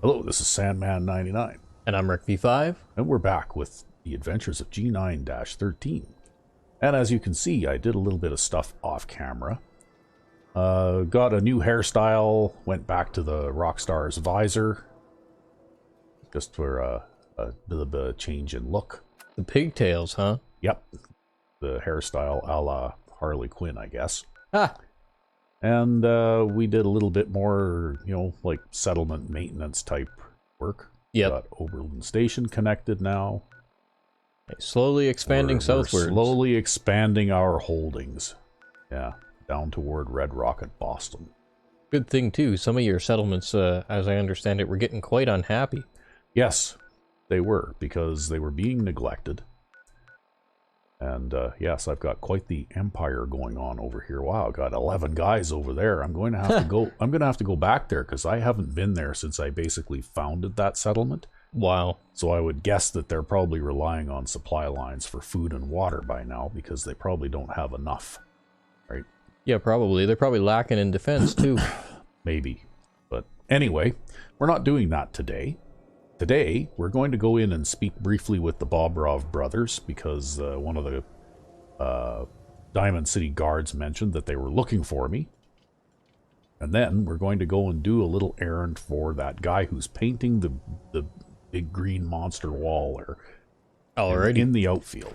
Hello, this is Sandman 99, And I'm Rick V5. and we're back with the adventures of G9-13. And as you can see, I did a little bit of stuff off camera. Got a new hairstyle, went back to the Rockstar's visor, just for a bit of a change in look. The pigtails, huh? Yep, the hairstyle a la Harley Quinn, I guess. Ah, And we did a little bit more, like settlement maintenance type work. yep. Got Oberlin Station connected now. Slowly expanding We're southwards. slowly expanding our holdings. Yeah, down toward Red Rocket, Boston. Good thing, too. Some of your settlements, as I understand it, were getting quite unhappy. Yes, they were, because they were being neglected. And yes, I've got quite the empire going on over here. Wow, I've got 11 guys over there. I'm going to have to go. I'm going to have to go back there because I haven't been there since I basically founded that settlement. Wow. So I would guess that they're probably relying on supply lines for food and water by now because they probably don't have enough, right? Yeah, probably. They're probably lacking in defense, too. Maybe. But anyway, we're not doing that today. Today, we're going to go in and speak briefly with the Bobrov brothers because one of the Diamond City guards mentioned that they were looking for me. And then we're going to go and do a little errand for that guy who's painting the big green monster wall there. Alrighty. In the outfield.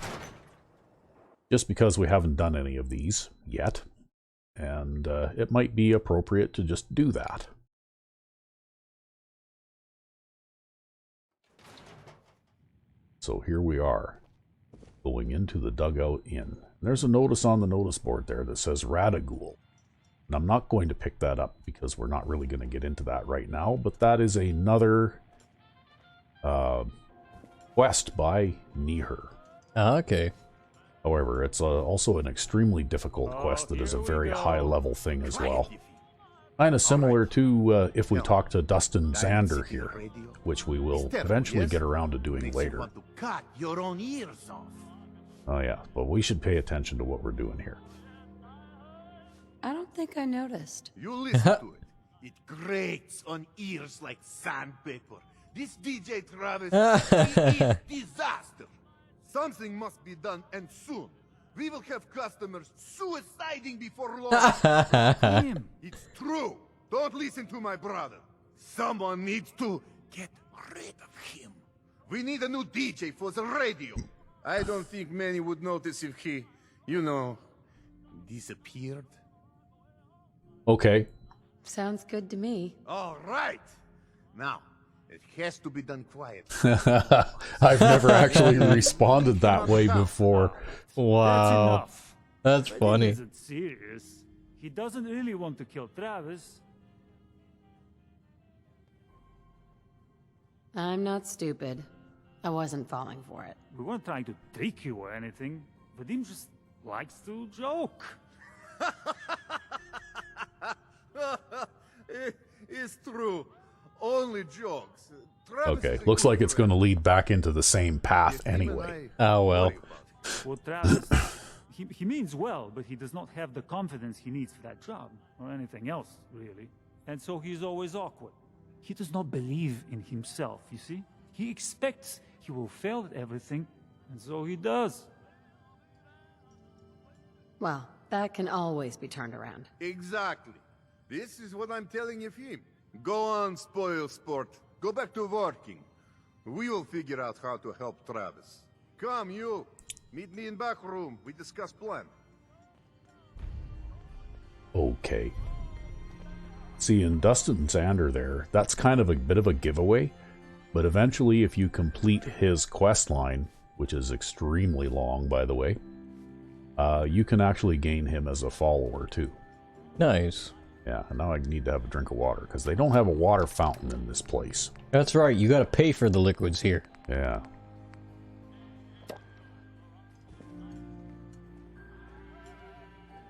Just because we haven't done any of these yet. And it might be appropriate to just do that. So here we are, going into the Dugout Inn. There's a notice on the notice board there that says Radagul. And I'm not going to pick that up because we're not really going to get into that right now, but that is another quest by Nihir. Ah, okay. However, it's also an extremely difficult quest that is a very high-level thing as well. Kind of similar to if we talk to Dustin Xander here, which we will eventually get around to doing later. Oh yeah, but we should pay attention to what we're doing here. I don't think I noticed. You listen to it. It grates on ears like sandpaper. This DJ Travis he is disaster. Something must be done, and soon. We will have customers suiciding before long. It's true. Don't listen to my brother. Someone needs to get rid of him. We need a new DJ for the radio. I don't think many would notice if he, disappeared. Okay. Sounds good to me. All right. Now, it has to be done quietly. I've never actually responded that way before. Wow. That's funny. He isn't serious. He doesn't really want to kill Travis. I'm not stupid. I wasn't falling for it. We weren't trying to trick you or anything. Vadim just likes to joke. It's true. Only jokes. Travis Okay, is a looks good like it's going to friend. lead back into the same path Yes, him and anyway. I Oh, well. worry about it. Well, Travis, he means well, but he does not have the confidence he needs for that job, or anything else, really. And so he's always awkward. He does not believe in himself, you see? He expects he will fail at everything, and so he does. Well, that can always be turned around. Exactly. This is what I'm telling of him. Go on, spoil sport. Go back to working. We will figure out how to help Travis. Come, you. Meet me in back room. We discuss plan. Okay. See, in Dustin Xander there, that's kind of a bit of a giveaway, but eventually if you complete his quest line, which is extremely long, by the way, you can actually gain him as a follower, too. Nice. Yeah, and now I need to have a drink of water, because they don't have a water fountain in this place. That's right. You gotta pay for the liquids here. Yeah.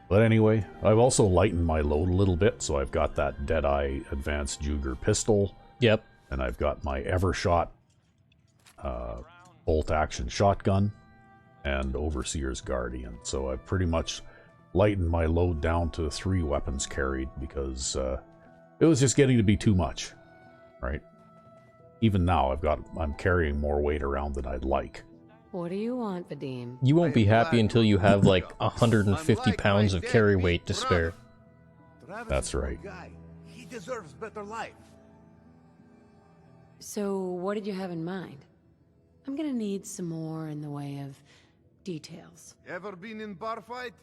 But anyway, I've also lightened my load a little bit, so I've got that Deadeye Advanced Juger pistol, Yep. and I've got my Evershot bolt-action shotgun, and Overseer's Guardian. So I've pretty much lightened my load down to 3 weapons carried, because it was just getting to be too much, right? even now I'm carrying more weight around than I'd like. What do you want, Vadim? You won't be happy until you have like 150 pounds of carry weight to spare. Travis That's is a good right. guy. He deserves better life. So, what did you have in mind? I'm gonna need some more in the way of details. Ever been in bar fight?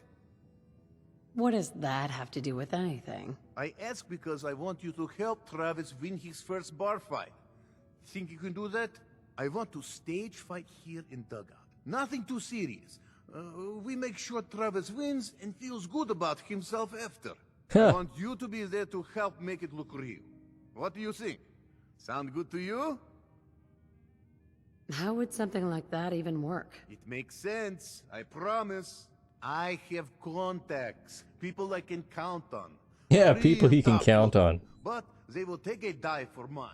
What does that have to do with anything? I ask because I want you to help Travis win his first bar fight. Think you can do that? I want to stage fight here in Dugout. Nothing too serious. We make sure Travis wins and feels good about himself after. I want you to be there to help make it look real. What do you think? Sound good to you? How would something like that even work? It makes sense, I promise. I have contacts, people I can count on. Yeah, Real people he can top count people. on. But they will take a dive for money.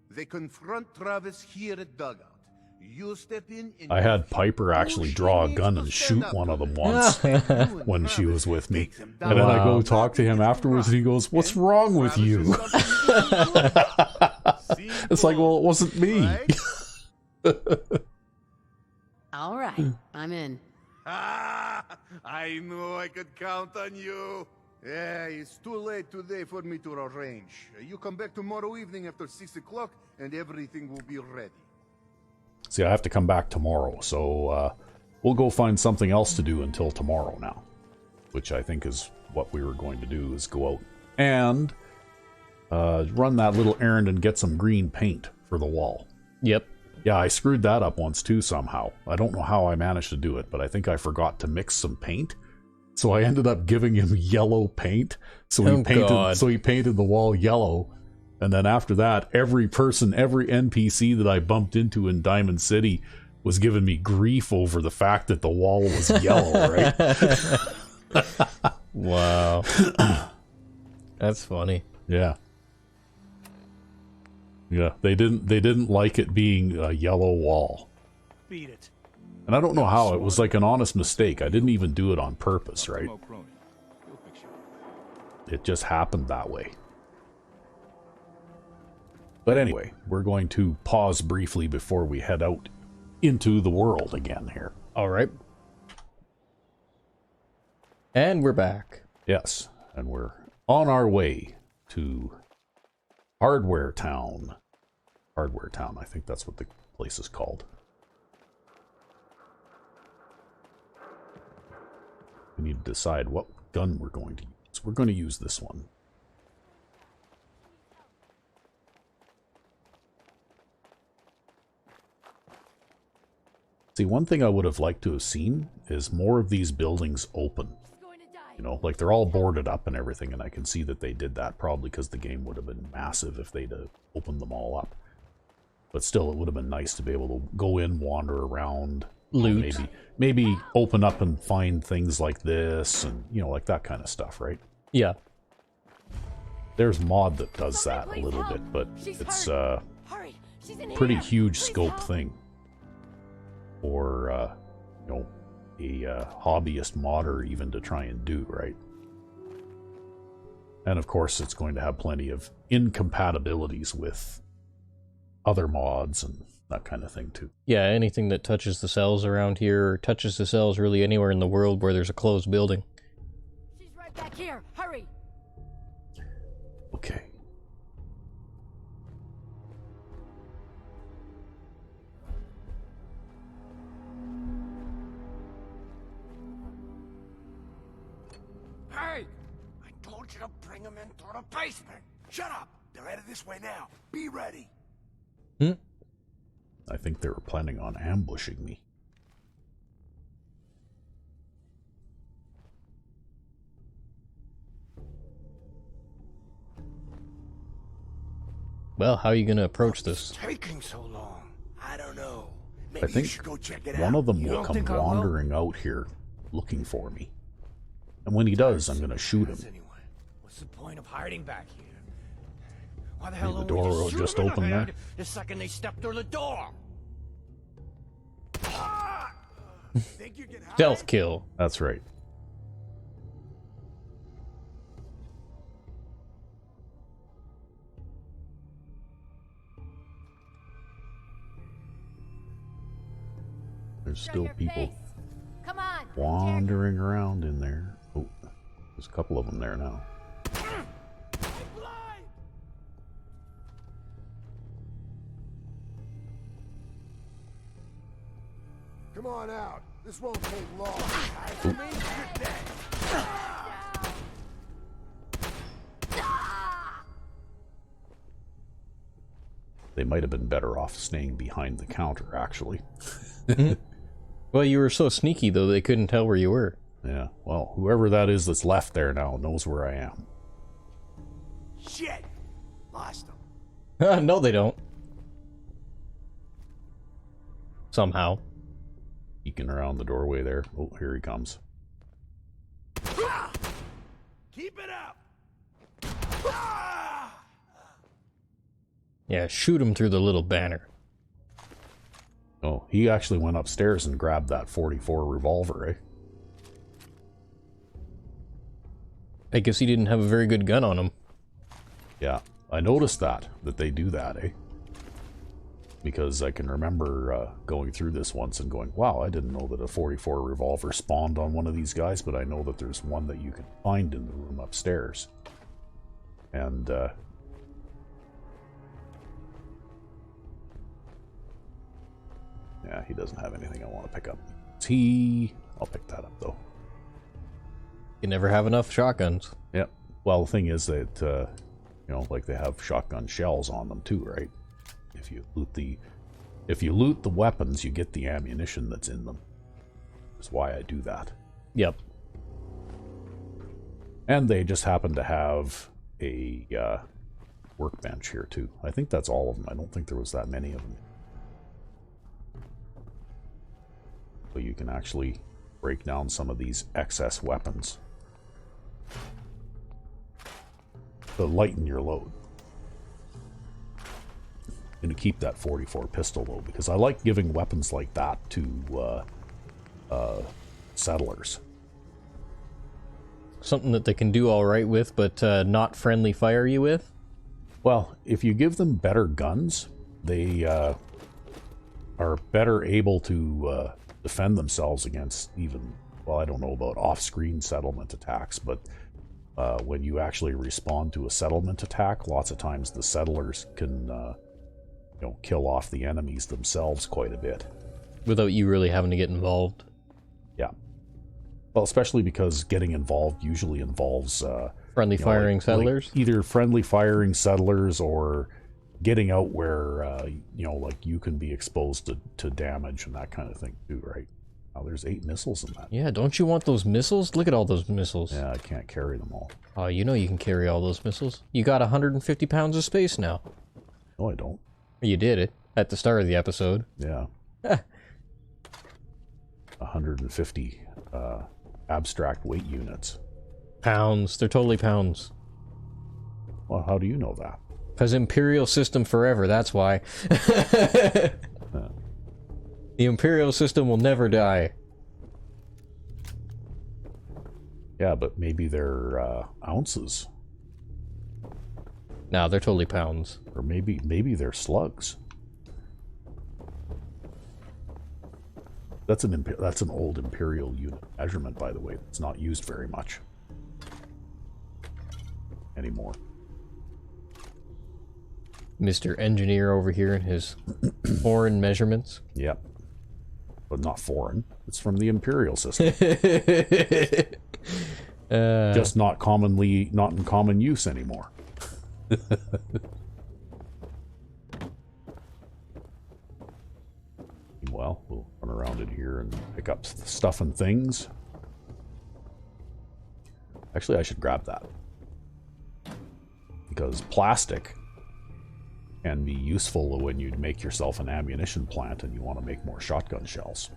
They confront Travis here at Dugout. You step in and I had Piper actually draw a gun and shoot one of them once when she was with me. And then I go talk to him afterwards and he goes, "What's wrong with you?" It's like, well, it wasn't me. All right, I'm in. I knew I could count on you. Yeah, it's too late today for me to arrange. You come back tomorrow evening after 6 o'clock and everything will be ready. See, I have to come back tomorrow, so we'll go find something else to do until tomorrow now. Which I think is what we were going to do, is go out and run that little errand and get some green paint for the wall. Yep. Yeah, I screwed that up once too somehow. I don't know how I managed to do it, but I think I forgot to mix some paint. So I ended up giving him yellow paint. So he painted the wall yellow. And then after that, every NPC that I bumped into in Diamond City was giving me grief over the fact that the wall was yellow, right? Wow. That's funny. Yeah. Yeah, they didn't like it being a yellow wall. Beat it. And I don't know how, it was like an honest mistake. I didn't even do it on purpose, right? It just happened that way. But anyway, we're going to pause briefly before we head out into the world again here. All right. And we're back. Yes, and we're on our way to Hardware Town. Hardware Town, I think that's what the place is called. We need to decide what gun we're going to use. We're going to use this one. See, one thing I would have liked to have seen is more of these buildings open. You know, like they're all boarded up and everything, and I can see that they did that probably because the game would have been massive if they'd have opened them all up. But still, it would have been nice to be able to go in, wander around, loot. Maybe open up and find things like this, and you know, like that kind of stuff, right? Yeah. There's mod that does that a little bit, but it's a pretty huge scope thing for you know, a hobbyist modder even to try and do, right? And of course, it's going to have plenty of incompatibilities with other mods and that kind of thing too. Yeah, anything that touches the cells around here, or touches the cells really anywhere in the world where there's a closed building. She's right back here. Hurry. Okay. Hey! I told you to bring them into the basement. Shut up! They're headed this way now. Be ready. I think they were planning on ambushing me. Well, how are you going to approach What's this? taking so long? I don't know. Maybe I think you should go check it one out. of them You will don't come think I will? wandering out here looking for me. And when he does, I'm going to shoot him. Anyway, what's the point of hiding back here? Why the hell The don't we door shoot just them in the opened there. head the second they step through the door? Think you can hide? Stealth kill. That's right. There's Show still your people face. Come on. wandering around in there. Oh, there's a couple of them there now. Come on out. This won't take long. They might have been better off staying behind the counter, actually. Well, you were so sneaky, though, they couldn't tell where you were. Yeah, well, whoever that is that's left there now knows where I am. Shit! Lost him. No, they don't. Somehow. Peeking around the doorway there. Oh, here he comes. Keep it up! Yeah, shoot him through the little banner. Oh, he actually went upstairs and grabbed that 44 revolver, eh? I guess he didn't have a very good gun on him. Yeah, I noticed that they do that, eh? Because I can remember going through this once and going, wow, I didn't know that a 44 revolver spawned on one of these guys, but I know that there's one that you can find in the room upstairs. And, yeah, he doesn't have anything I want to pick up. I'll pick that up, though. You never have enough shotguns. Yep. Well, the thing is that, you know, like they have shotgun shells on them too, right? If you loot the weapons, you get the ammunition that's in them. That's why I do that. Yep. And they just happen to have a workbench here too. I think that's all of them. I don't think there was that many of them. But you can actually break down some of these excess weapons to lighten your load. I'm going to keep that 44 pistol though, because I like giving weapons like that to settlers. Something that they can do all right with, but not friendly fire you with? Well, if you give them better guns, they are better able to defend themselves against even, well, I don't know about off-screen settlement attacks, but when you actually respond to a settlement attack, lots of times the settlers can you know, kill off the enemies themselves quite a bit. Without you really having to get involved. Yeah. Well, especially because getting involved usually involves Friendly firing settlers? Like either friendly firing settlers or getting out where you know, like you can be exposed to damage and that kind of thing too, right? Now there's 8 missiles in that. Yeah, don't you want those missiles? Look at all those missiles. Yeah, I can't carry them all. Oh, you know you can carry all those missiles. You got 150 pounds of space now. No, I don't. You did it at the start of the episode. Yeah. 150 abstract weight units. Pounds. They're totally pounds. Well, how do you know that? Because Imperial system forever, that's why. The Imperial system will never die. Yeah, but maybe they're ounces. No, they're totally pounds. Or maybe they're slugs. That's an old Imperial unit measurement, by the way. It's not used very much anymore. Mr. Engineer over here in his foreign measurements. Yep. But not foreign. It's from the Imperial system. Just not in common use anymore. Well, we'll run around in here and pick up stuff and things. Actually, I should grab that. Because plastic can be useful when you make yourself an ammunition plant and you want to make more shotgun shells.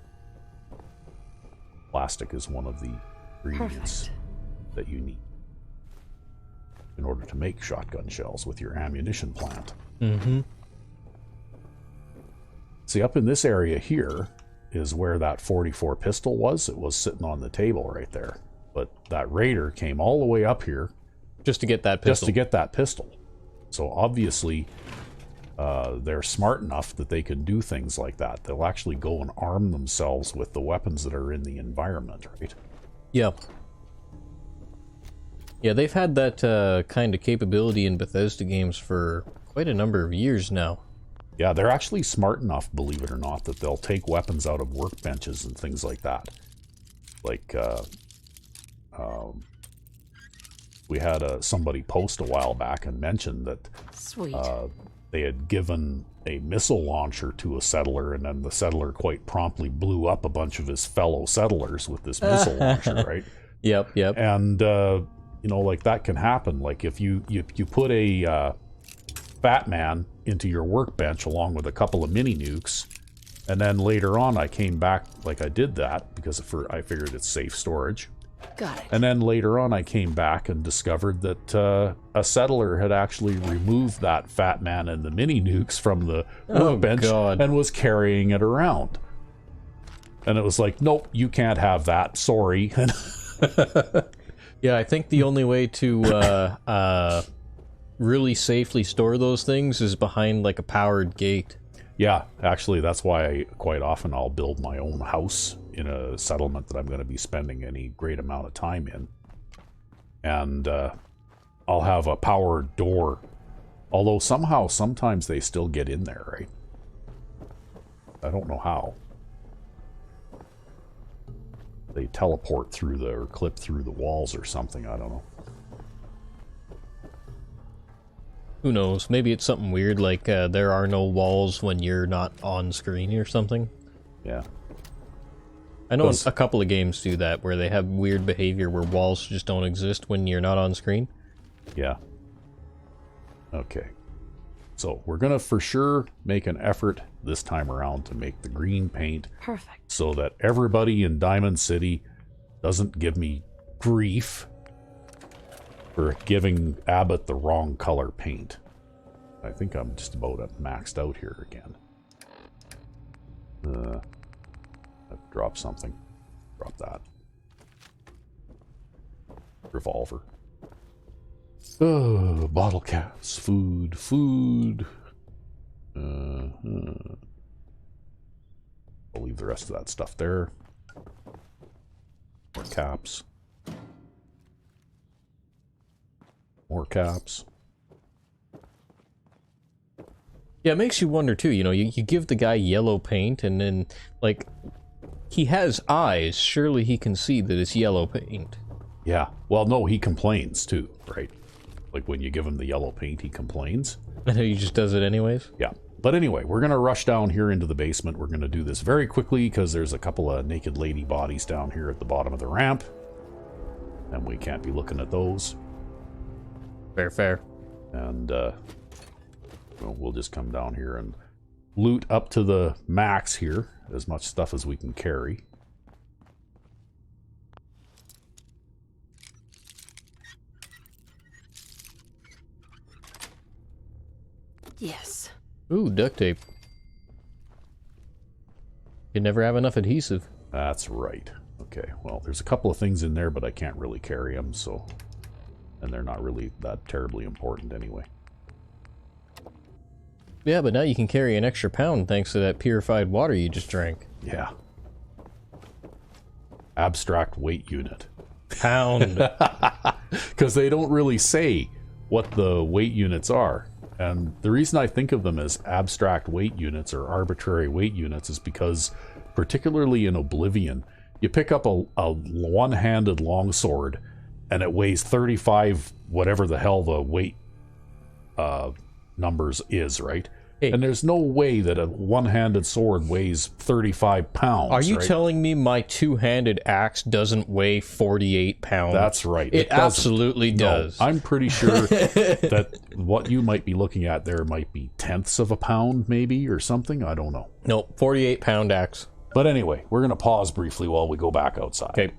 Plastic is one of the ingredients that you need in order to make shotgun shells with your ammunition plant. Mm-hmm. See, up in this area here is where that 44 pistol was. It was sitting on the table right there. But that raider came all the way up here just to get that pistol. Just to get that pistol. So obviously, they're smart enough that they can do things like that. They'll actually go and arm themselves with the weapons that are in the environment, right? Yeah. Yeah, they've had that kind of capability in Bethesda games for quite a number of years now. Yeah, they're actually smart enough, believe it or not, that they'll take weapons out of workbenches and things like that. Like, we had somebody post a while back and mentioned that Sweet. they had given a missile launcher to a settler, and then the settler quite promptly blew up a bunch of his fellow settlers with this missile launcher, right? Yep. And, you know, like, that can happen. Like, if you put a Fat Man into your workbench along with a couple of mini nukes, and then later on I came back, like, I did that because I figured it's safe storage. Got it. And then later on I came back and discovered that a settler had actually removed that Fat Man and the mini nukes from the workbench and was carrying it around. And it was like, nope, you can't have that, sorry. Yeah, I think the only way to really safely store those things is behind like a powered gate. Yeah, actually, that's why quite often I'll build my own house in a settlement that I'm going to be spending any great amount of time in. And I'll have a powered door. Although somehow, sometimes they still get in there, right? I don't know how. They teleport through or clip through the walls or something, I don't know. Who knows? Maybe it's something weird like there are no walls when you're not on screen or something. Yeah. I know a couple of games do that, where they have weird behavior where walls just don't exist when you're not on screen. Yeah. Okay. So we're going to for sure make an effort this time around to make the green paint. Perfect. So that everybody in Diamond City doesn't give me grief for giving Abbot the wrong color paint. I think I'm just about maxed out here again. I've dropped something. Drop that. Revolver. Bottle caps. Food. I'll leave the rest of that stuff there. More caps. More caps. Yeah, it makes you wonder too, you know, you give the guy yellow paint and then, like, he has eyes, surely he can see that it's yellow paint. Yeah, well, no, he complains too, right? Like, when you give him the yellow paint, he complains. And he just does it anyways? Yeah, but anyway, we're going to rush down here into the basement. We're going to do this very quickly because there's a couple of naked lady bodies down here at the bottom of the ramp. And we can't be looking at those. Fair. And, well, we'll just come down here and loot up to the max here. As much stuff as we can carry. Yes. Ooh, duct tape. You never have enough adhesive. That's right. Okay, well, there's a couple of things in there, but I can't really carry them, so... And they're not really that terribly important anyway. Yeah, but now you can carry an extra pound thanks to that purified water you just drank. Yeah. Abstract weight unit. Pound. Because they don't really say what the weight units are. And the reason I think of them as abstract weight units or arbitrary weight units is because, particularly in Oblivion, you pick up a one-handed longsword and it weighs 35, whatever the hell the weight numbers is, right? Hey. And there's no way that a one-handed sword weighs 35 pounds. Are you right? telling me my two-handed axe doesn't weigh 48 pounds? That's right. It absolutely does. No, I'm pretty sure that what you might be looking at there might be tenths of a pound, maybe, or something. I don't know. Nope, 48-pound axe. But anyway, we're going to pause briefly while we go back outside. Okay.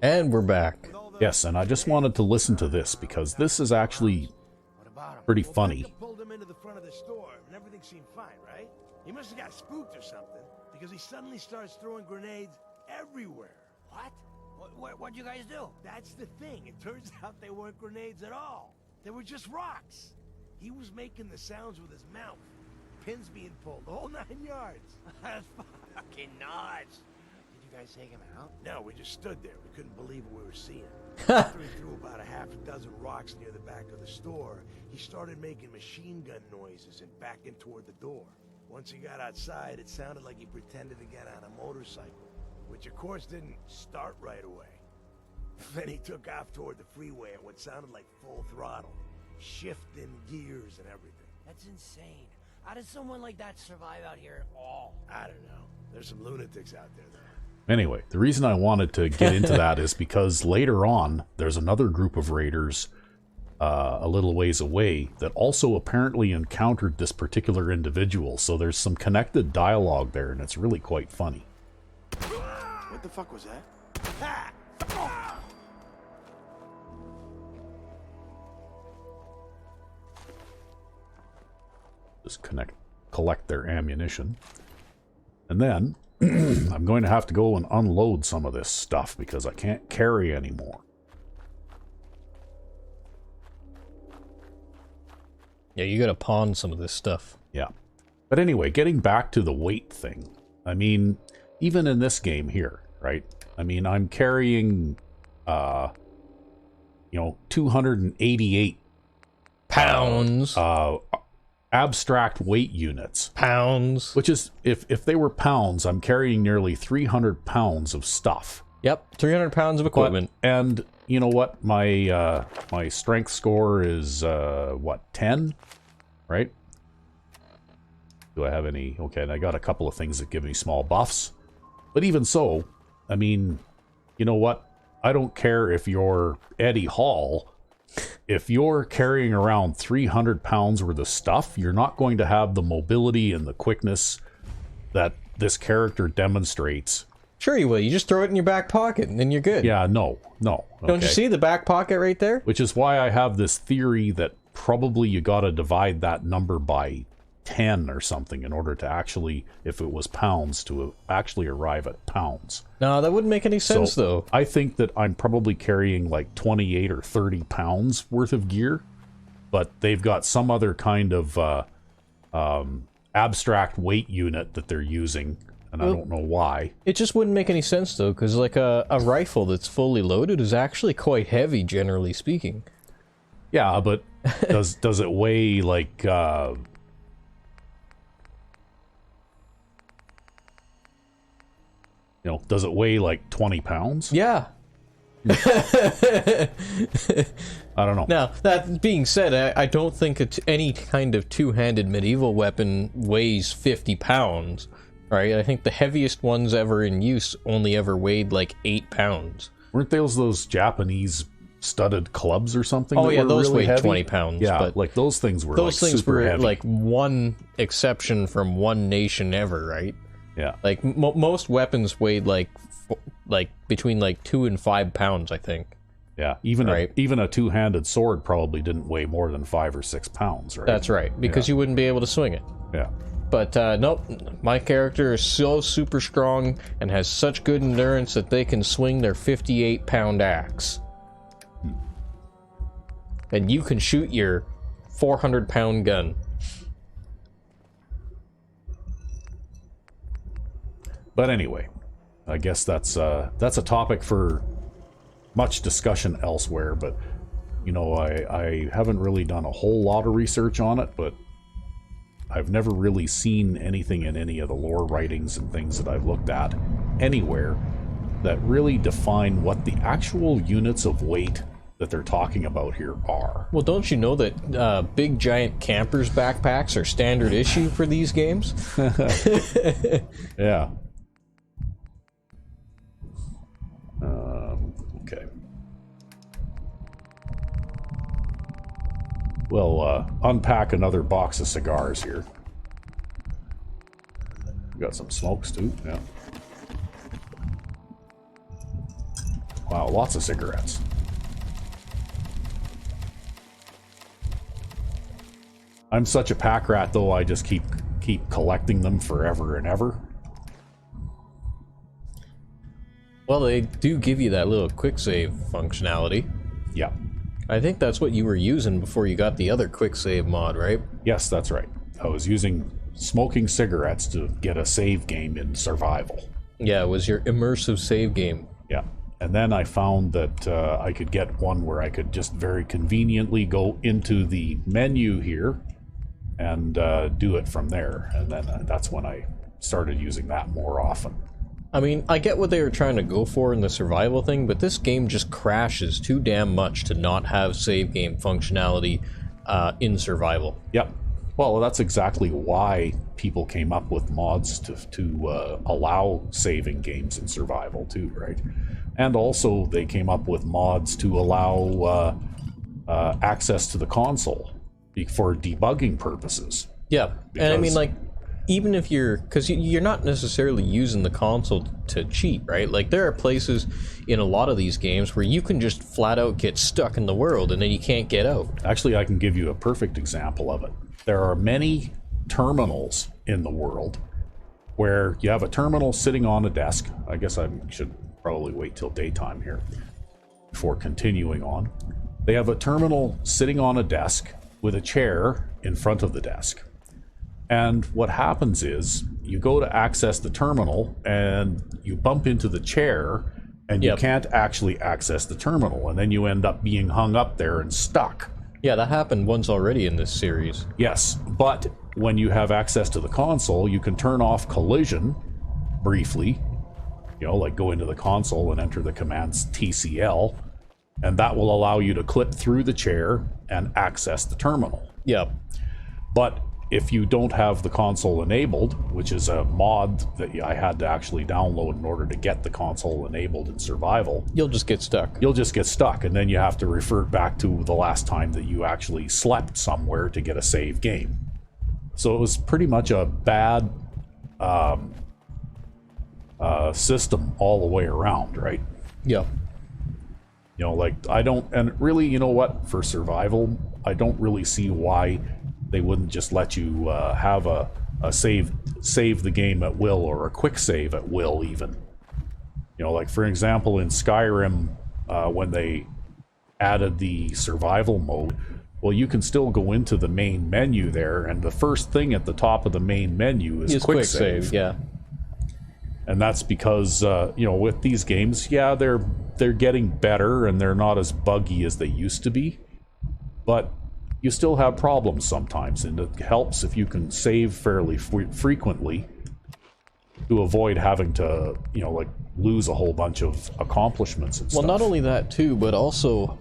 And we're back. Yes, and I just wanted to listen to this because this is actually pretty funny. Pulled him into the front of the store and everything seemed fine, right? He must have got spooked or something because he suddenly starts throwing grenades everywhere. What? What'd you guys do? That's the thing. It turns out they weren't grenades at all. They were just rocks. He was making the sounds with his mouth. Pins being pulled, the whole 9 yards. That's fucking nuts. Did you guys take him out? No, we just stood there. We couldn't believe what we were seeing. After he threw about a half a dozen rocks near the back of the store, he started making machine gun noises and backing toward the door. Once he got outside, it sounded like he pretended to get on a motorcycle, which of course didn't start right away. Then he took off toward the freeway at what sounded like full throttle, shifting gears and everything. That's insane. How does someone like that survive out here at all? I don't know. There's some lunatics out there, though. Anyway, the reason I wanted to get into that is because later on, there's another group of raiders a little ways away that also apparently encountered this particular individual. So there's some connected dialogue there, and it's really quite funny. What the fuck was that? Just collect their ammunition. And then I'm going to have to go and unload some of this stuff because I can't carry anymore. Yeah, you gotta pawn some of this stuff. Yeah. But anyway, getting back to the weight thing. I mean, even in this game here, right? I mean, I'm carrying, 288 Pounds. Abstract weight units. Pounds. Which is, if they were pounds, I'm carrying nearly 300 pounds of stuff. Yep, 300 pounds of equipment. And you know what? My my strength score is, 10? Right? Do I have any? Okay, and I got a couple of things that give me small buffs. But even so, I mean, you know what? I don't care if you're Eddie Hall. If you're carrying around 300 pounds worth of stuff, you're not going to have the mobility and the quickness that this character demonstrates. Sure you will. You just throw it in your back pocket and then you're good. Yeah, no. Okay. Don't you see the back pocket right there? Which is why I have this theory that probably you got to divide that number by 10 or something in order to actually, if it was pounds, to actually arrive at pounds. No, that wouldn't make any sense, though. I think that I'm probably carrying like 28 or 30 pounds worth of gear, but they've got some other kind of abstract weight unit that they're using, and I don't know why. It just wouldn't make any sense, though, because like a rifle that's fully loaded is actually quite heavy, generally speaking. Yeah, but does it weigh like... does it weigh like 20 pounds? Yeah. I don't know. Now, that being said, I don't think any kind of two-handed medieval weapon weighs 50 pounds, right? I think the heaviest ones ever in use only ever weighed like 8 pounds. Weren't those Japanese studded clubs or something? Oh yeah, those really weighed heavy? 20 pounds. Yeah, but like those things were super heavy. Like one exception from one nation ever, right? Yeah. Like most weapons weighed like between like 2 and 5 pounds, I think. Yeah, even a two-handed sword probably didn't weigh more than 5 or 6 pounds, right? That's right, because you wouldn't be able to swing it. Yeah. But nope, my character is so super strong and has such good endurance that they can swing their 58-pound axe. And you can shoot your 400-pound gun. But anyway, I guess that's a topic for much discussion elsewhere. But I haven't really done a whole lot of research on it, but I've never really seen anything in any of the lore writings and things that I've looked at anywhere that really define what the actual units of weight that they're talking about here are. Well, don't you know that big giant campers backpacks are standard issue for these games? Yeah. Okay. We'll unpack another box of cigars here. We got some smokes too, yeah. Wow, lots of cigarettes. I'm such a pack rat, though, I just keep collecting them forever and ever. Well, they do give you that little quick save functionality. Yeah. I think that's what you were using before you got the other quick save mod, right? Yes, that's right. I was using smoking cigarettes to get a save game in survival. Yeah, it was your immersive save game. Yeah. And then I found that I could get one where I could just very conveniently go into the menu here and do it from there. And then that's when I started using that more often. I mean, I get what they were trying to go for in the survival thing, but this game just crashes too damn much to not have save game functionality in survival. Yep. Well, that's exactly why people came up with mods to allow saving games in survival too, right? And also they came up with mods to allow access to the console for debugging purposes. Yeah, and I mean, like, even if you're, because you're not necessarily using the console to cheat, right? Like, there are places in a lot of these games where you can just flat out get stuck in the world and then you can't get out. Actually, I can give you a perfect example of it. There are many terminals in the world where you have a terminal sitting on a desk. I guess I should probably wait till daytime here before continuing on. They have a terminal sitting on a desk with a chair in front of the desk. And what happens is you go to access the terminal and you bump into the chair and you can't actually access the terminal. And then you end up being hung up there and stuck. Yeah, that happened once already in this series. Yes, but when you have access to the console, you can turn off collision briefly. You know, like go into the console and enter the commands TCL. And that will allow you to clip through the chair and access the terminal. Yep. But if you don't have the console enabled, which is a mod that I had to actually download in order to get the console enabled in survival, you'll just get stuck. You'll just get stuck, and then you have to revert back to the last time that you actually slept somewhere to get a save game. So it was pretty much a bad system all the way around, right? Yeah. You know, like, I don't, and really, you know what, for survival, I don't really see why they wouldn't just let you have a save the game at will, or a quick save at will even. You know, like for example in Skyrim, when they added the survival mode, well, you can still go into the main menu there, and the first thing at the top of the main menu is quick save. Yeah. And that's because, you know, with these games, yeah, they're getting better and they're not as buggy as they used to be, but you still have problems sometimes, and it helps if you can save fairly frequently to avoid having to, you know, like lose a whole bunch of accomplishments and stuff. Well, not only that too, but also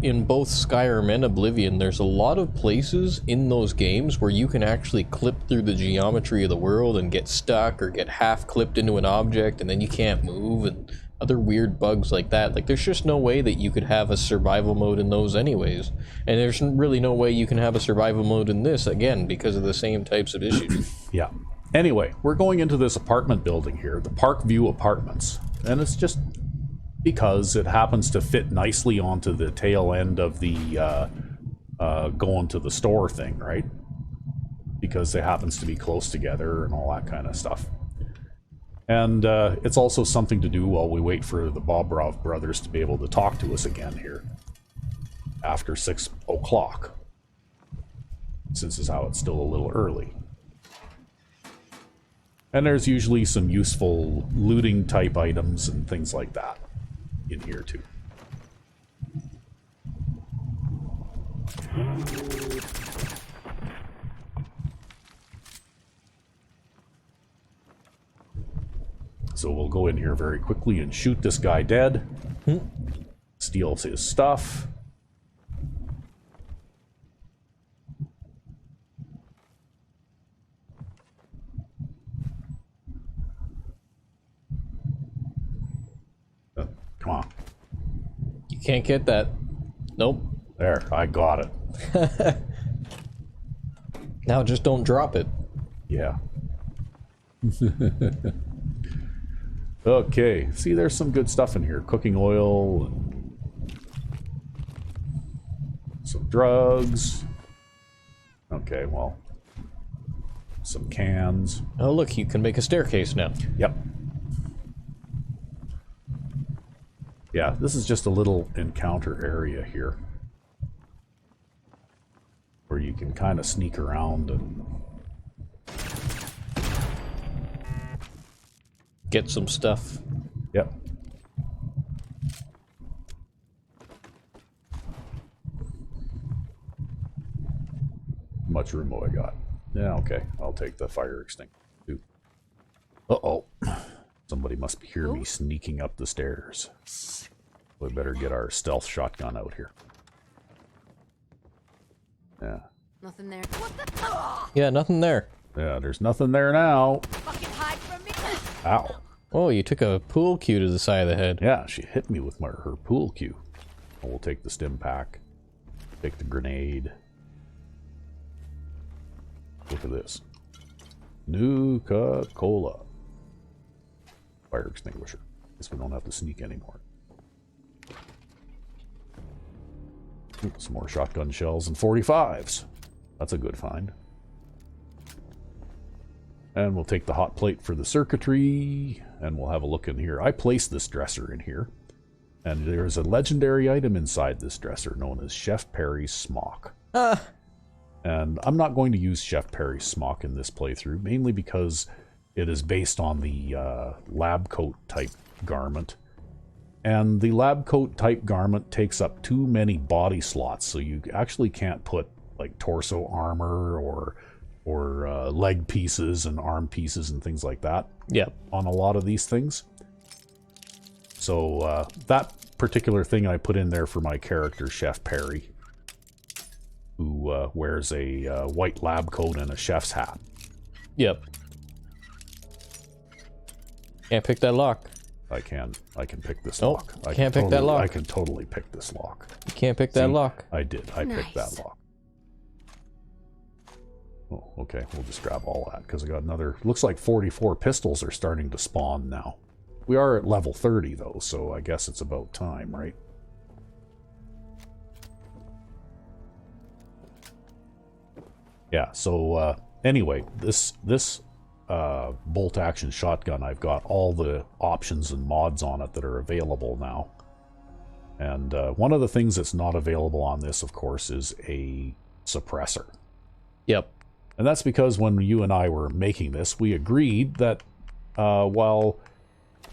in both Skyrim and Oblivion, there's a lot of places in those games where you can actually clip through the geometry of the world and get stuck or get half clipped into an object and then you can't move, and other weird bugs like that. Like, there's just no way that you could have a survival mode in those anyways. And there's really no way you can have a survival mode in this, again, because of the same types of issues. Yeah. Anyway, we're going into this apartment building here, the Parkview Apartments. And it's just because it happens to fit nicely onto the tail end of the going to the store thing, right? Because it happens to be close together and all that kind of stuff. And it's also something to do while we wait for the Bobrov brothers to be able to talk to us again here after 6 o'clock, since is how it's still a little early. And there's usually some useful looting type items and things like that in here too. So we'll go in here very quickly and shoot this guy dead. Steal his stuff. Come on. You can't get that. Nope. There, I got it. Now just don't drop it. Yeah. Okay, see, there's some good stuff in here. Cooking oil, and some drugs. Okay, well, some cans. Oh, look, you can make a staircase now. Yep. Yeah, this is just a little encounter area here. you can kind of sneak around and get some stuff. Yep. How much room have I got? Yeah, okay. I'll take the fire extinguisher too. Uh-oh. Somebody must hear me sneaking up the stairs. We better get our stealth shotgun out here. Yeah. Nothing there. Yeah, nothing there. Yeah, there's nothing there now. Fucking hide from me. Ow. Oh, you took a pool cue to the side of the head. Yeah, she hit me with her pool cue. We'll take the stim pack. Take the grenade. Look at this. Nuka-Cola. Fire extinguisher. Guess we don't have to sneak anymore. Ooh, some more shotgun shells and 45s. That's a good find. And we'll take the hot plate for the circuitry, and we'll have a look in here. I placed this dresser in here, and there's a legendary item inside this dresser known as Chef Perry's Smock. And I'm not going to use Chef Perry's Smock in this playthrough, mainly because it is based on the lab coat type garment. And the lab coat type garment takes up too many body slots, so you actually can't put like torso armor or leg pieces and arm pieces and things like that. Yep. On a lot of these things. So that particular thing I put in there for my character, Chef Perry, who wears a white lab coat and a chef's hat. Yep. Can't pick that lock. I can pick this Nope, lock. I can't can pick that totally- lock. I can totally pick this lock. You can't pick that See, lock. I did. I picked that Nice. lock. Oh, okay. We'll just grab all that because I got another. Looks like 44 pistols are starting to spawn now. We are at level 30 though, so I guess it's about time, right? Yeah. So anyway, this bolt action shotgun, I've got all the options and mods on it that are available now. And one of the things that's not available on this, of course, is a suppressor. Yep. And that's because when you and I were making this, we agreed that while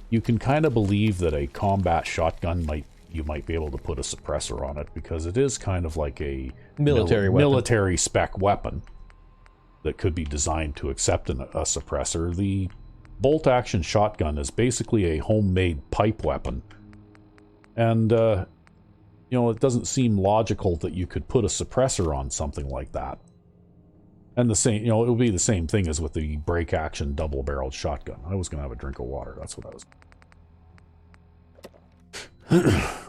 you can kind of believe that a combat shotgun you might be able to put a suppressor on it because it is kind of like a military spec weapon that could be designed to accept a suppressor. The bolt action shotgun is basically a homemade pipe weapon. And, you know, it doesn't seem logical that you could put a suppressor on something like that. And the same, you know, it would be the same thing as with the break action double-barreled shotgun. I was going to have a drink of water. That's what I was.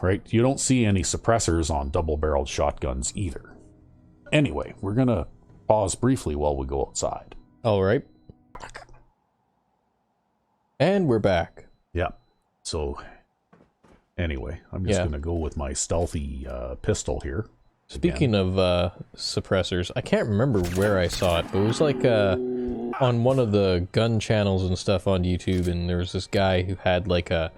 Right? You don't see any suppressors on double-barreled shotguns either. Anyway, we're going to pause briefly while we go outside. All right. And we're back. Yeah. So, anyway, I'm just going to go with my stealthy pistol here. Speaking of suppressors, I can't remember where I saw it, but it was like on one of the gun channels and stuff on YouTube, and there was this guy who had like a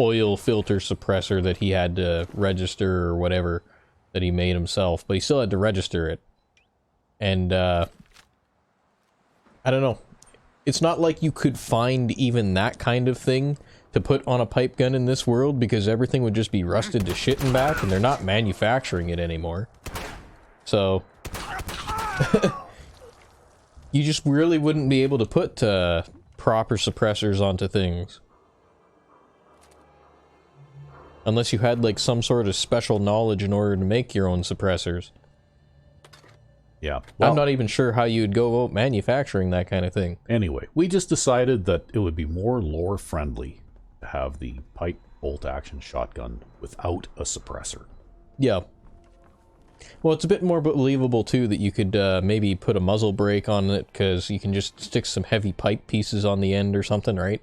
oil filter suppressor that he had to register or whatever that he made himself, but he still had to register it. And I don't know. It's not like you could find even that kind of thing to put on a pipe gun in this world because everything would just be rusted to shit and back, and they're not manufacturing it anymore. So you just really wouldn't be able to put proper suppressors onto things. Unless you had like some sort of special knowledge in order to make your own suppressors. Yeah. Well, I'm not even sure how you'd go about manufacturing that kind of thing. Anyway, we just decided that it would be more lore friendly to have the pipe bolt action shotgun without a suppressor. Yeah. Well, it's a bit more believable too that you could maybe put a muzzle brake on it because you can just stick some heavy pipe pieces on the end or something, right?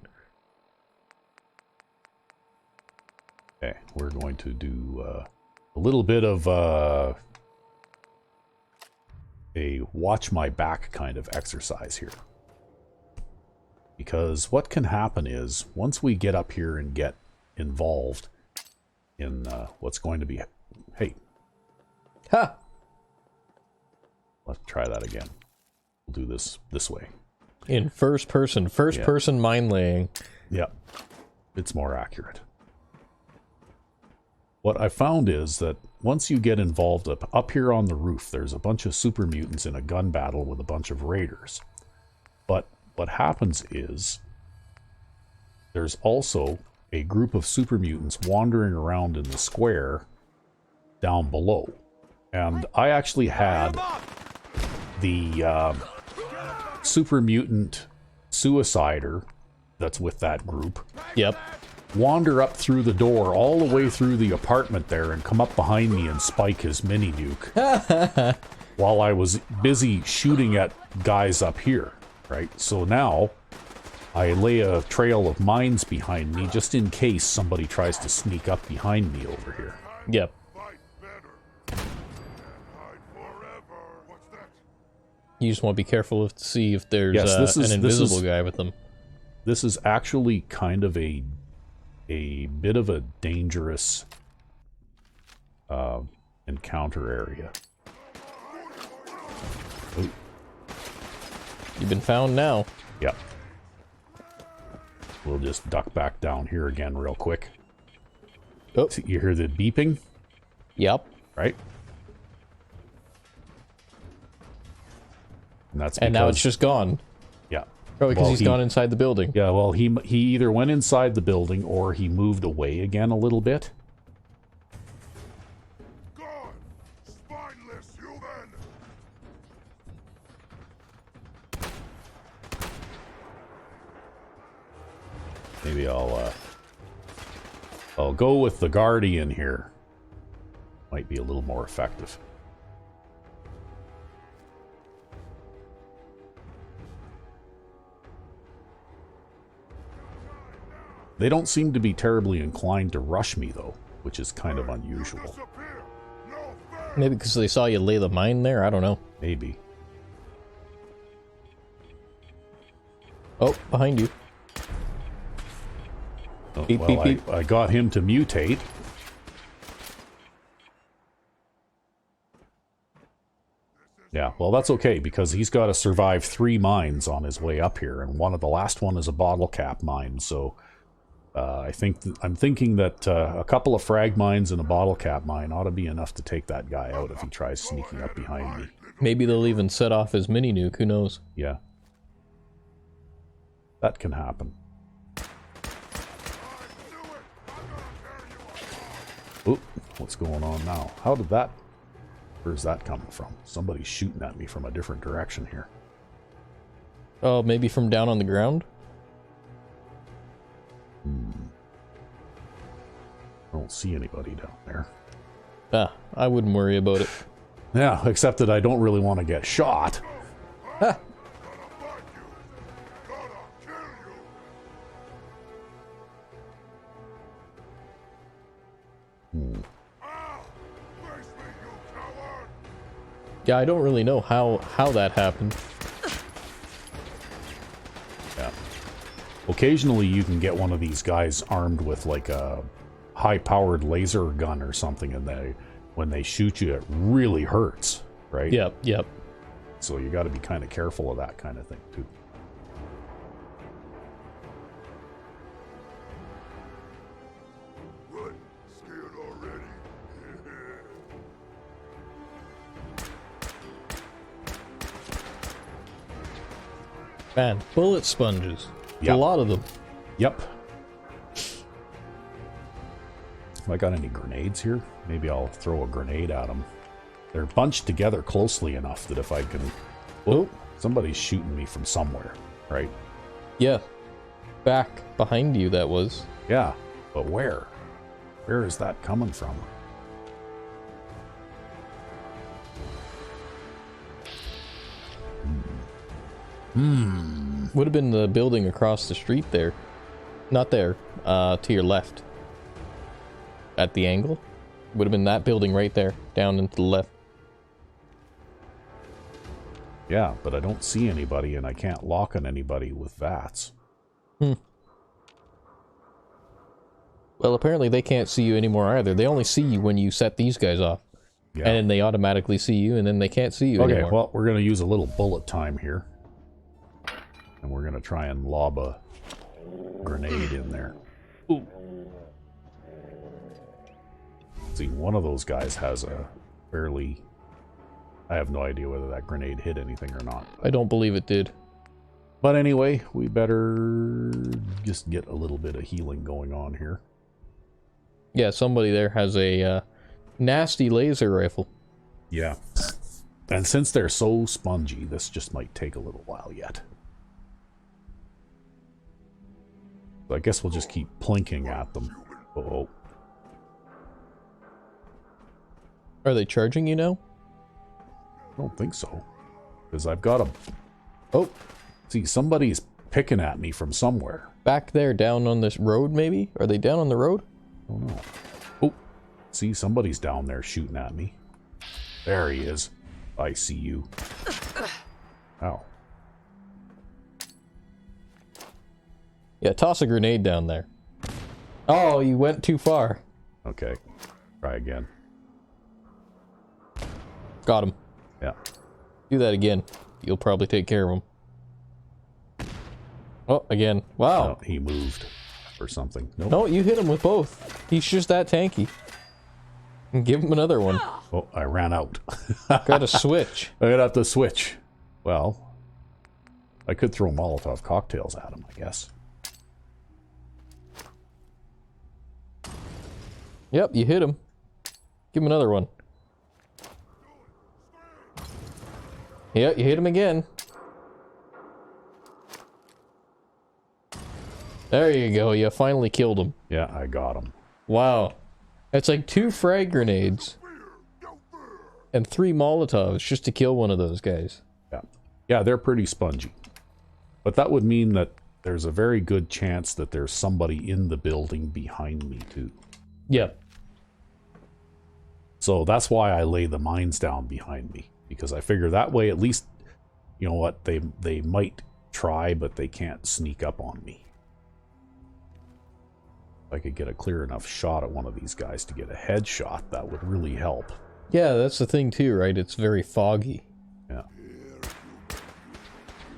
Okay, we're going to do a little bit of a watch my back kind of exercise here. Because what can happen is, once we get up here and get involved in what's going to be... Hey. Ha! let's try that again. We'll do this way. In first person mine laying. Yep. It's more accurate. What I found is that once you get involved up here on the roof, there's a bunch of super mutants in a gun battle with a bunch of raiders. But what happens is there's also a group of super mutants wandering around in the square down below. And I actually had the super mutant suicider that's with that group. Yep. Wander up through the door all the way through the apartment there and come up behind me and spike his mini nuke while I was busy shooting at guys up here, right? So now I lay a trail of mines behind me just in case somebody tries to sneak up behind me over here. Yep. You just want to be careful to see if there's an invisible guy with them. This is actually kind of a bit of a dangerous encounter area. Ooh. You've been found now. Yep. We'll just duck back down here again real quick. Oh. So you hear the beeping? Yep. Right? And that's because, and now it's just gone. Yeah. Probably because he's gone inside the building. Yeah, well, he either went inside the building or he moved away again a little bit. God, spineless human. Maybe I'll go with the Guardian here. Might be a little more effective. They don't seem to be terribly inclined to rush me, though, which is kind of unusual. Maybe because they saw you lay the mine there? I don't know. Maybe. Oh, behind you. Oh, Beep, well, beep, beep. I got him to mutate. Yeah, well, that's okay, because he's got to survive 3 mines on his way up here, and the last one is a bottle cap mine, so... I'm thinking that a couple of frag mines and a bottle cap mine ought to be enough to take that guy out if he tries sneaking up behind me. Maybe they'll even set off his mini nuke, who knows? Yeah. That can happen. Oop, what's going on now? Where's that coming from? Somebody's shooting at me from a different direction here. Oh, maybe from down on the ground? I don't see anybody down there. Ah, I wouldn't worry about it. Yeah, except that I don't really want to get shot. Ha! Yeah, I don't really know how that happened. Yeah. Occasionally you can get one of these guys armed with like a high-powered laser gun or something, and when they shoot you, it really hurts, right? Yep. So you got to be kind of careful of that kind of thing, too. What? Scared already? Man, bullet sponges. Yep. A lot of them. Yep. Have I got any grenades here? Maybe I'll throw a grenade at them. They're bunched together closely enough that if I can... Oh, somebody's shooting me from somewhere, right? Yeah. Back behind you, that was. Yeah, but where? Where is that coming from? Would have been the building across the street there. Not there. To your left. At the angle. Would have been that building right there. Down and to the left. Yeah, but I don't see anybody, and I can't lock on anybody with VATS. Well, apparently they can't see you anymore either. They only see you when you set these guys off. Yeah. And then they automatically see you, and then they can't see you Okay, anymore. well, we're going to use a little bullet time here. And we're going to try and lob a grenade in there. Ooh. See, one of those guys has a fairly... I have no idea whether that grenade hit anything or not. I don't believe it did. But anyway, we better just get a little bit of healing going on here. Yeah, somebody there has a nasty laser rifle. Yeah. And since they're so spongy, this just might take a little while yet. So I guess we'll just keep plinking at them. Uh-oh. Are they charging you now? I don't think so. Because I've got a... Oh! See, somebody's picking at me from somewhere. Back there, down on this road, maybe? Are they down on the road? I don't know. Oh! See, somebody's down there shooting at me. There he is. I see you. Ow. Yeah, toss a grenade down there. Oh, you went too far. Okay. Try again. Got him. Yeah. Do that again. You'll probably take care of him. Oh, again. Wow. Oh, he moved. Or something. Nope. No, you hit him with both. He's just that tanky. Give him another one. Oh, I ran out. Gotta switch. I'm gonna have to switch. Well, I could throw Molotov cocktails at him, I guess. Yep, you hit him. Give him another one. Yeah, you hit him again. There you go, you finally killed him. Yeah, I got him. Wow. That's like 2 frag grenades and 3 Molotovs just to kill one of those guys. Yeah. Yeah, they're pretty spongy. But that would mean that there's a very good chance that there's somebody in the building behind me, too. Yep. So that's why I lay the mines down behind me. Because I figure that way, at least, you know what, they might try, but they can't sneak up on me. If I could get a clear enough shot at one of these guys to get a headshot, that would really help. Yeah, that's the thing too, right? It's very foggy. Yeah.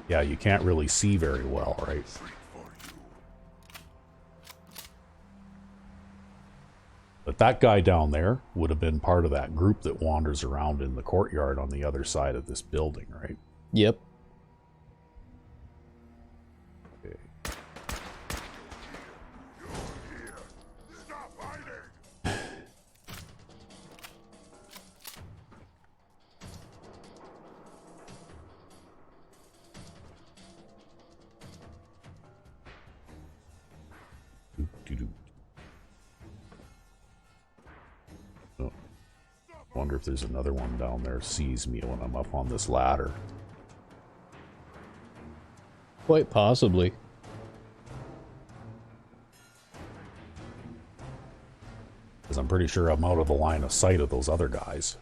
Yeah, you can't really see very well, right? But that guy down there would have been part of that group that wanders around in the courtyard on the other side of this building, right? Yep. Okay. Doo-doo-doo. Oh. Wonder if there's another one down there sees me when I'm up on this ladder. Quite possibly. Because I'm pretty sure I'm out of the line of sight of those other guys.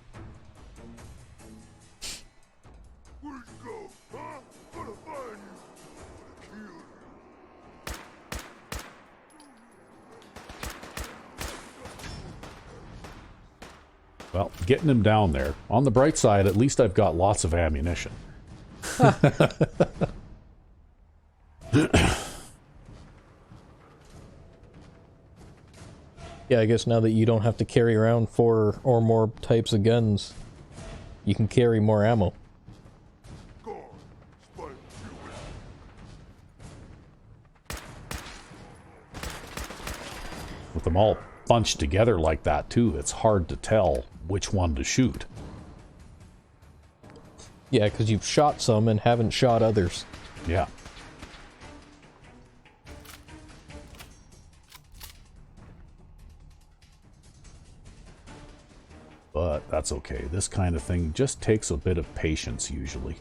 Where'd you go, huh? Gonna find you. Gonna kill you. Well, getting him down there. On the bright side, at least I've got lots of ammunition. Yeah, I guess now that you don't have to carry around 4 or more types of guns, you can carry more ammo. Gone. Spite you. With them all bunched together like that, too, it's hard to tell which one to shoot. Yeah, because you've shot some and haven't shot others. Yeah. But that's okay. This kind of thing just takes a bit of patience, usually.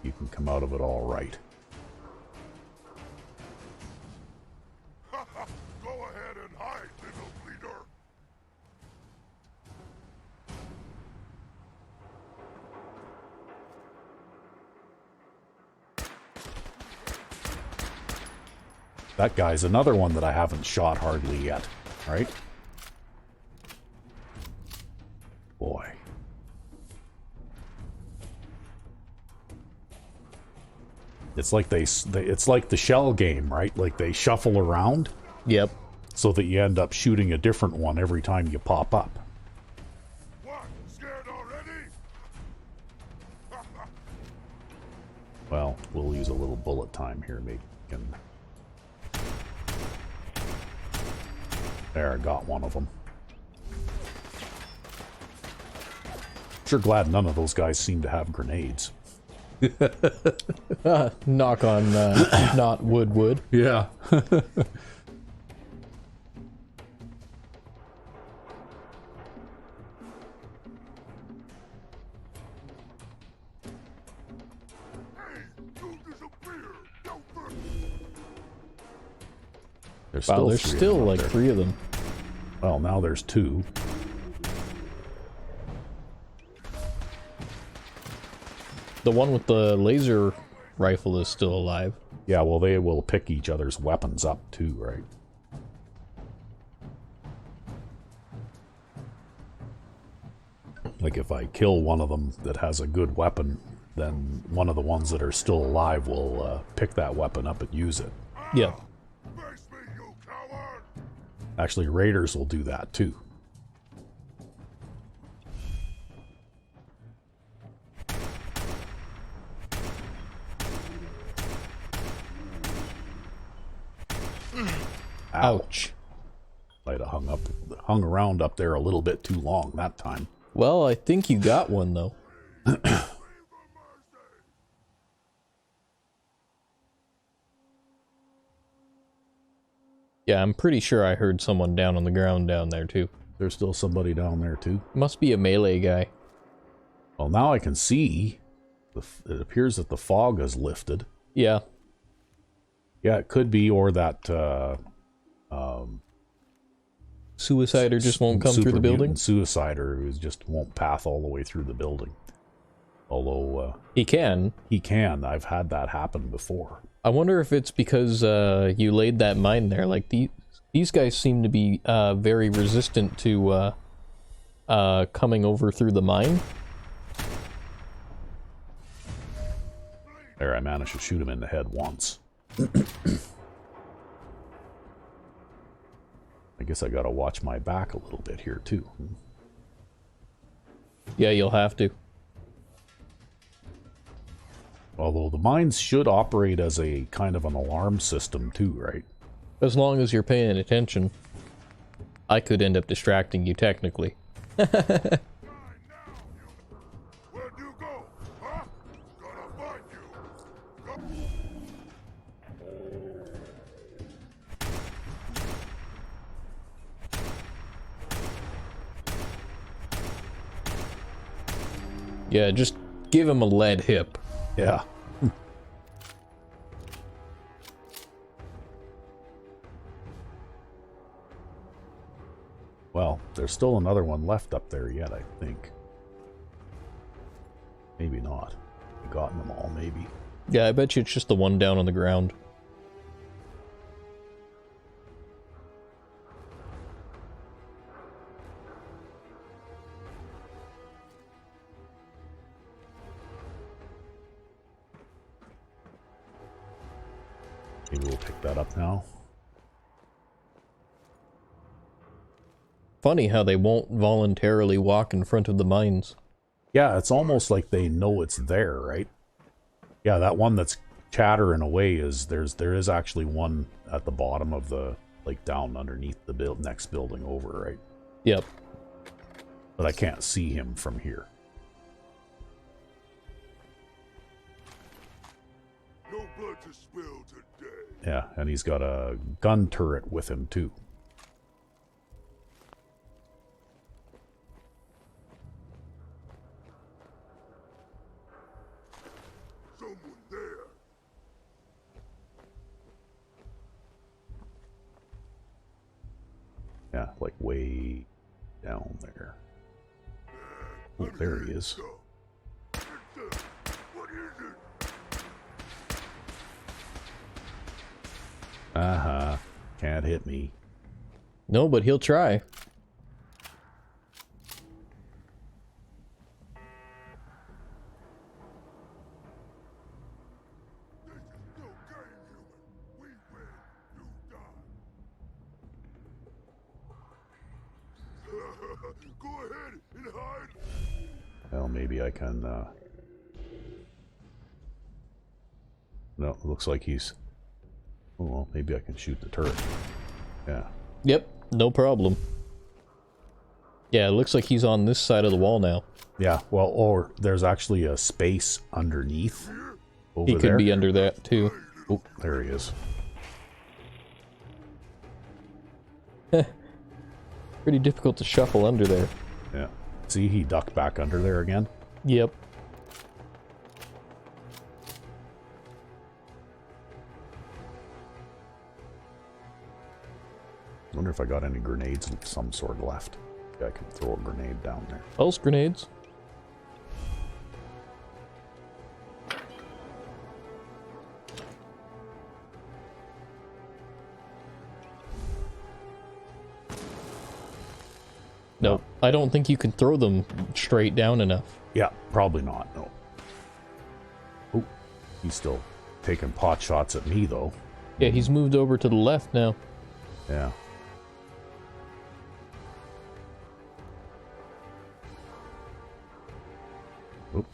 You can come out of it all right. Go ahead and hide, little bleeder. That guy's another one that I haven't shot hardly yet, right? Boy. It's like it's like the shell game, right? Like they shuffle around. Yep. So that you end up shooting a different one every time you pop up. What? Scared already? Well, we'll use a little bullet time here, maybe. There, I got one of them. Sure glad none of those guys seem to have grenades. Knock on not wood. Yeah. Wow, there's still like 3 of them. Well, now there's 2. The one with the laser rifle is still alive. Yeah, well, they will pick each other's weapons up too, right? Like if I kill one of them that has a good weapon, then one of the ones that are still alive will pick that weapon up and use it. Yeah. Face me, you coward! Actually, raiders will do that too. Ouch. Might have hung around up there a little bit too long that time. Well, I think you got one though. Yeah, I'm pretty sure I heard someone down on the ground down there too. There's still somebody down there too. Must be a melee guy. Well, now I can see. It appears that the fog has lifted. Yeah. Yeah, it could be, or that Suicider just won't come through the building? Suicider who just won't path all the way through the building. Although... he can. He can. I've had that happen before. I wonder if it's because you laid that mine there. Like, these guys seem to be very resistant to coming over through the mine. There, I managed to shoot him in the head once. I guess I gotta watch my back a little bit here, too. Yeah, you'll have to. Although the mines should operate as a kind of an alarm system, too, right? As long as you're paying attention. I could end up distracting you, technically. Where'd you go? Huh? Gonna find you! Yeah, just give him a lead hip. Yeah. Well, there's still another one left up there yet, I think. Maybe not. I've gotten them all, maybe. Yeah, I bet you it's just the one down on the ground. Maybe we'll pick that up now. Funny how they won't voluntarily walk in front of the mines. Yeah, it's almost like they know it's there, right? Yeah, that one that's chattering away is there is actually one at the bottom of the, like, down underneath the next building over, right? Yep. But I can't see him from here. No blood to spill today. Yeah, and he's got a gun turret with him too. Someone there. Yeah, like way down there. Oh, there he is. What is it? Uh-huh. Can't hit me. No, but he'll try. This is Well, maybe I can, no, it looks like he's... Oh, well, maybe I can shoot the turret. Yeah. Yep, no problem. Yeah, it looks like he's on this side of the wall now. Yeah, well, or there's actually a space underneath over He could be under that, too. Oh, there he is. Pretty difficult to shuffle under there. Yeah. See, he ducked back under there again. Yep. I wonder if I got any grenades of some sort left. Yeah, I can throw a grenade down there. Pulse grenades. Nope. I don't think you can throw them straight down enough. Yeah, probably not, no. Oh, he's still taking pot shots at me, though. Yeah, he's moved over to the left now. Yeah. Oop.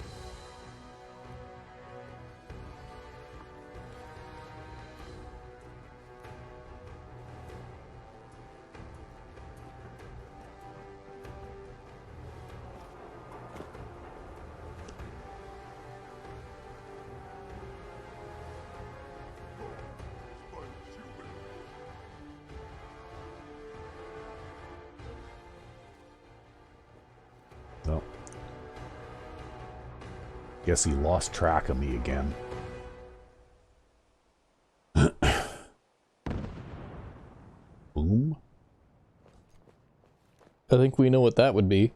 No. Guess he lost track of me again. Boom. I think we know what that would be.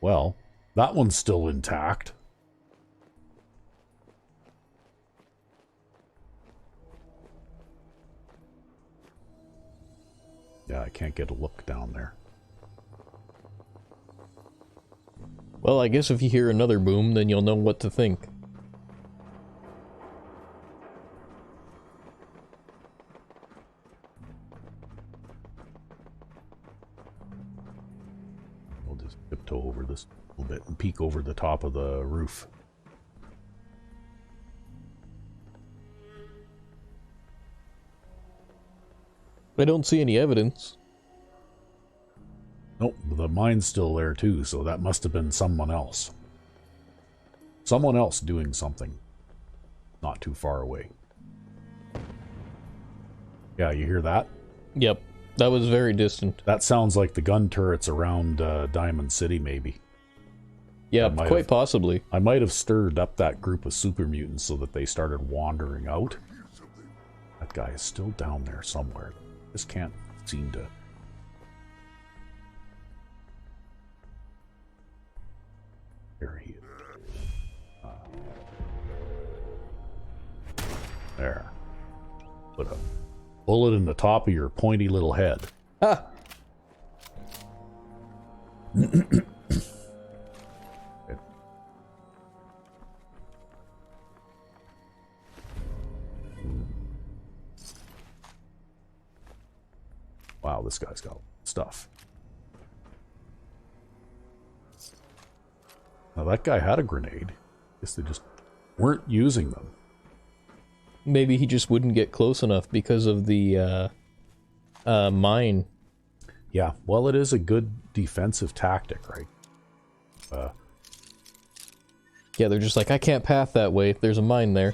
Well, that one's still intact. Yeah, I can't get a look down there. Well, I guess if you hear another boom, then you'll know what to think. We'll just tiptoe over this a little bit and peek over the top of the roof. I don't see any evidence. Nope, the mine's still there too, so that must have been someone else. Someone else doing something not too far away. Yeah, you hear that? Yep, that was very distant. That sounds like the gun turrets around Diamond City, maybe. Yeah, quite possibly. I might have stirred up that group of super mutants so that they started wandering out. That guy is still down there somewhere. Just can't seem to... There he is. There. Put a bullet in the top of your pointy little head. Ah! Wow, this guy's got stuff. Now that guy had a grenade. Guess they just weren't using them. Maybe he just wouldn't get close enough because of the mine. Yeah, well, it is a good defensive tactic, right? Yeah, they're just like, I can't path that way. There's a mine there.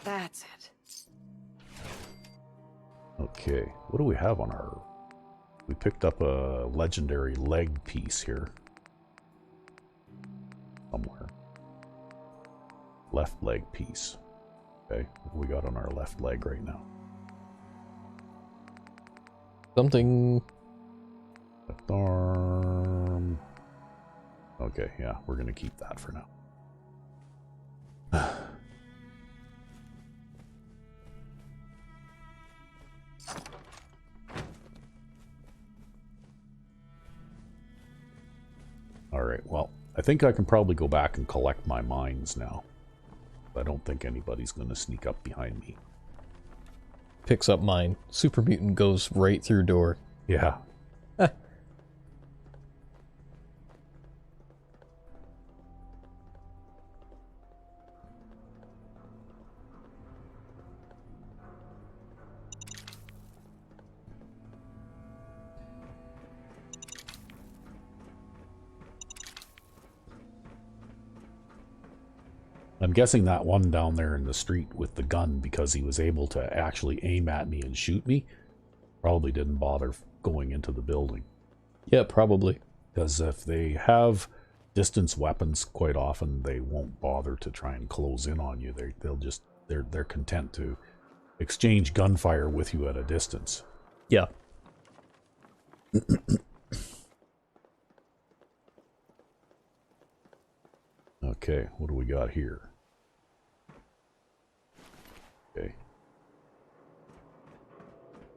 That's it. Okay, what do we have on our... We picked up a legendary leg piece here. Somewhere. Left leg piece. Okay, what do we got on our left leg right now? Something... Left arm... Okay, yeah, we're gonna keep that for now. Alright, well, I think I can probably go back and collect my mines now. I don't think anybody's going to sneak up behind me. Picks up mine. Super mutant goes right through door. Yeah. I'm guessing that one down there in the street with the gun, because he was able to actually aim at me and shoot me, probably didn't bother going into the building. Yeah, probably. Because if they have distance weapons, quite often they won't bother to try and close in on you. They're content to exchange gunfire with you at a distance. Yeah. Okay, what do we got here? Okay.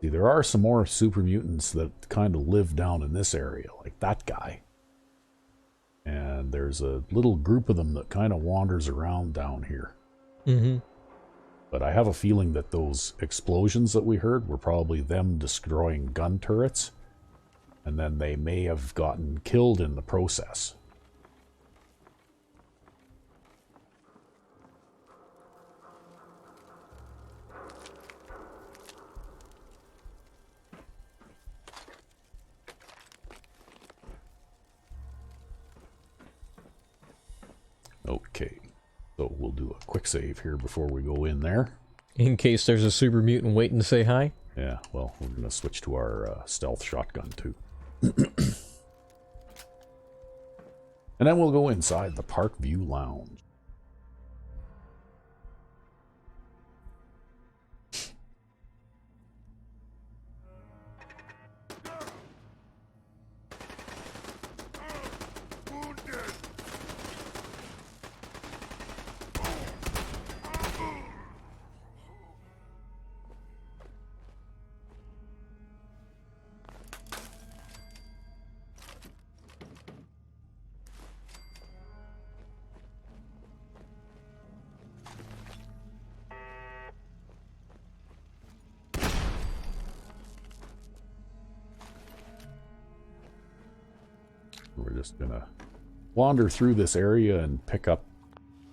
See, there are some more super mutants that kind of live down in this area, like that guy. And there's a little group of them that kind of wanders around down here. Mm-hmm. But I have a feeling that those explosions that we heard were probably them destroying gun turrets. And then they may have gotten killed in the process. Okay, so we'll do a quick save here before we go in there. In case there's a super mutant waiting to say hi. Yeah, well, we're going to switch to our stealth shotgun too. And then we'll go inside the Parkview Lounge. We're just gonna wander through this area and pick up,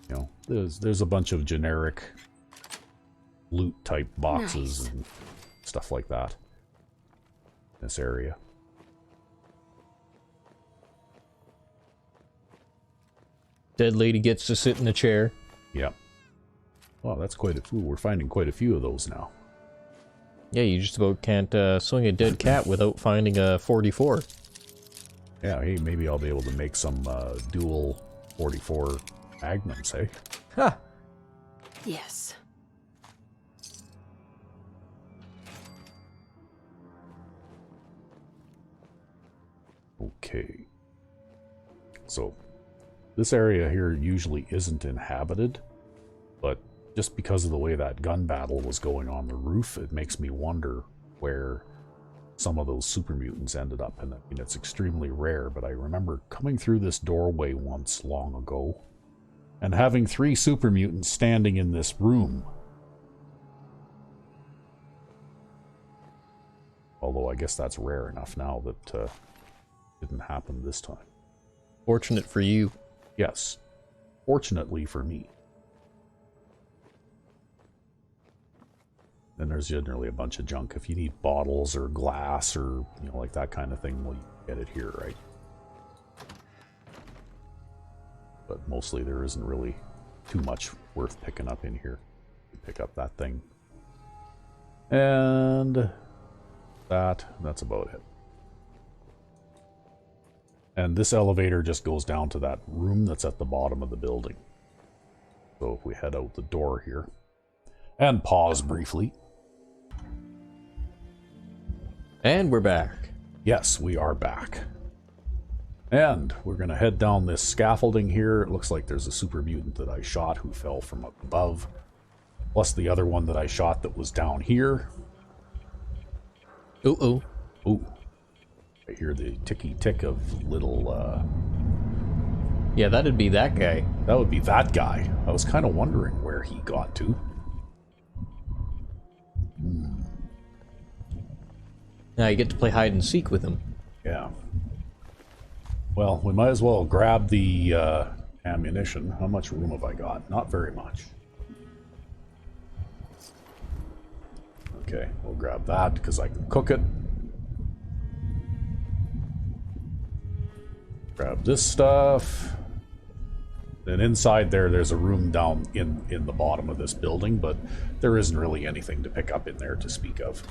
you know, there's a bunch of generic loot type boxes and stuff like that in this area. Dead lady gets to sit in a chair. Yep. Wow, that's quite a few. We're finding quite a few of those now. Yeah, you just about can't swing a dead cat without finding a 44. Yeah, hey, maybe I'll be able to make some dual 44 magnums, hey? Ha! Yes. Okay. So, this area here usually isn't inhabited, but just because of the way that gun battle was going on the roof, it makes me wonder where some of those super mutants ended up. And I mean, it's extremely rare, but I remember coming through this doorway once long ago and having 3 super mutants standing in this room. Although I guess that's rare enough now that didn't happen this time. Fortunate for you. Yes. Fortunately for me. Then there's generally a bunch of junk. If you need bottles or glass or, you know, like that kind of thing, well, you get it here, right? But mostly there isn't really too much worth picking up in here. You pick up that thing. And that's about it. And this elevator just goes down to that room that's at the bottom of the building. So if we head out the door here and pause briefly. And we're back. Yes, we are back. And we're going to head down this scaffolding here. It looks like there's a super mutant that I shot who fell from up above. Plus the other one that I shot that was down here. Ooh. Ooh. I hear the ticky-tick of little Yeah, that'd be that guy. That would be that guy. I was kind of wondering where he got to. Now you get to play hide and seek with him. Yeah. Well, we might as well grab the ammunition. How much room have I got? Not very much. Okay, we'll grab that because I can cook it. Grab this stuff. Then inside there's a room down in the bottom of this building, but there isn't really anything to pick up in there to speak of.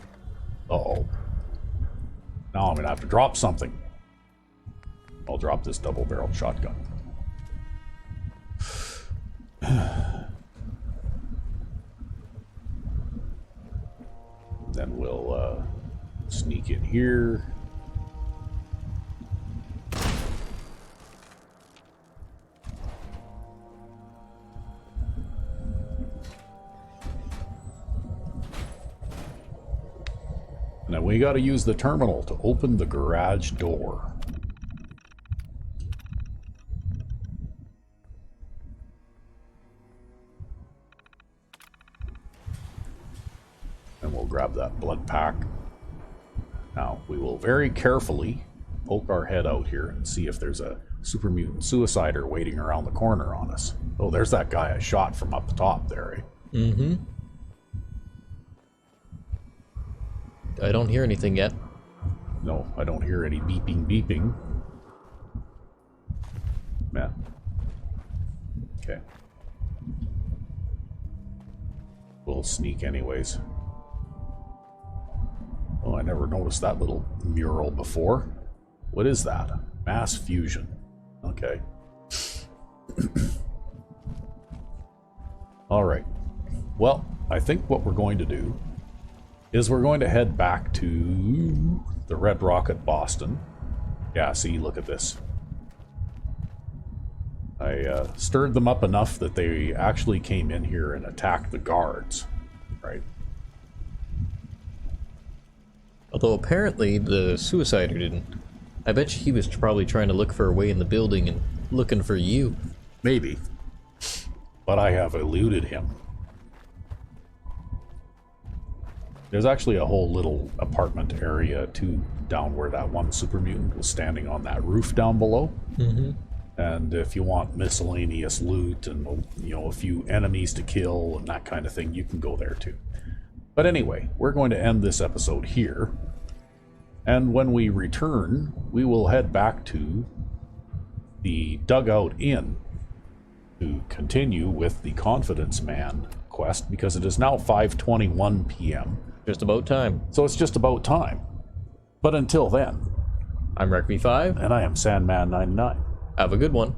Uh-oh. Now I'm going to have to drop something. I'll drop this double-barreled shotgun. Then we'll sneak in here. Now we got to use the terminal to open the garage door. And we'll grab that blood pack. Now we will very carefully poke our head out here and see if there's a super mutant suicider waiting around the corner on us. Oh, there's that guy I shot from up the top there, eh? Mm-hmm. I don't hear anything yet. No, I don't hear any beeping. Man. Okay. We'll sneak anyways. Oh, I never noticed that little mural before. What is that? Mass fusion. Okay. Alright. Well, I think what we're going to do is we're going to head back to the Red Rocket Boston. Yeah, see, look at this. I stirred them up enough that they actually came in here and attacked the guards, right? Although apparently the suicider didn't. I bet he was probably trying to look for a way in the building and looking for you. Maybe. But I have eluded him. There's actually a whole little apartment area, too, down where that one super mutant was standing on that roof down below. Mm-hmm. And if you want miscellaneous loot and, you know, a few enemies to kill and that kind of thing, you can go there, too. But anyway, we're going to end this episode here. And when we return, we will head back to the Dugout Inn to continue with the Confidence Man quest, because it is now 5:21 p.m. Just about time. So it's just about time. But until then, I'm Rec V5. and I am Sandman 99. Have a good one.